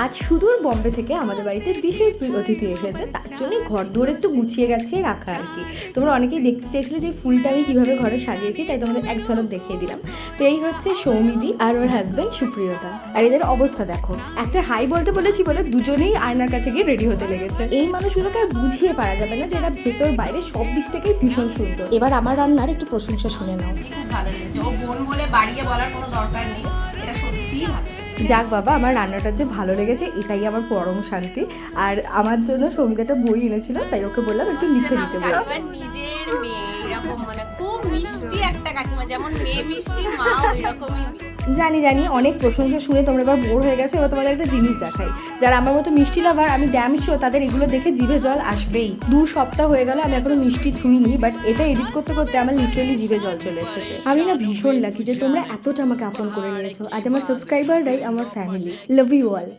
আজ সুদূর বম্বে থেকে আমাদের বাড়িতে বিশেষ দুই অতিথি এসেছে, তার জন্যই ঘর দুয়ার একটু গুছিয়ে গাছিয়ে রাখা আর কি। তোমরা অনেকেই দেখতে চেয়েছিলে যে ফুলটা আমি কীভাবে ঘরে সাজিয়েছি, তাই তোমাদের এক ঝলক দেখিয়ে দিলাম। তো এই হচ্ছে সৌমিদি আর ওর হাজব্যান্ড সুপ্রিয়তা। আর এদের অবস্থা দেখো, একটা হাই বলতে বলেছি বলে দুজনেই আয়নার কাছে গিয়ে রেডি হতে লেগেছে। এই মানুষগুলোকে আর বুঝিয়ে পারা যাবে না যে এরা ভেতর বাইরে সব দিক থেকেই ভীষণ সুন্দর। এবার আমার রান্নার একটু প্রশংসা শুনে নাও। খুব ভালো লেগেছে। ও বোন বলে বাড়িয়ে বলার কোনো দরকার নেই, এটা সত্যিই ভালো। যাক বাবা, আমার রান্নাটা যে ভালো লেগেছে এটাই আমার পরম শান্তি। আর আমার জন্য সৌমিদা একটা বই এনেছিল, তাই ওকে বললাম একটু লিখে দিতে বলে। আমার নিজের মেয়ে এরকম, মানে খুব মিষ্টি একটা কাকিমা, যেমন মেয়ে মিষ্টি মা ওইরকমই। জানি অনেক প্রশংসা শুনে তোমরা এবার বোর হয়ে গেছো। এবার তোমাদের একটা জিনিস দেখাই, যারা আমার মতো মিষ্টি লাভার, আমি ড্যাম শিওর তাদের এগুলো দেখে জিভে জল আসবেই। 2 সপ্তাহ হয়ে গেল আমি এখনো মিষ্টি ছুঁইনি, বাট এটা এডিট করতে করতে আমার লিটারালি জিভে জল চলে এসেছে। আমি না ভীষণ লাকি যে তোমরা এতটা আমাকে আপন করে নিয়েছো। আজ আমার সাবস্ক্রাইবাররাই আমার ফ্যামিলি। Love you all.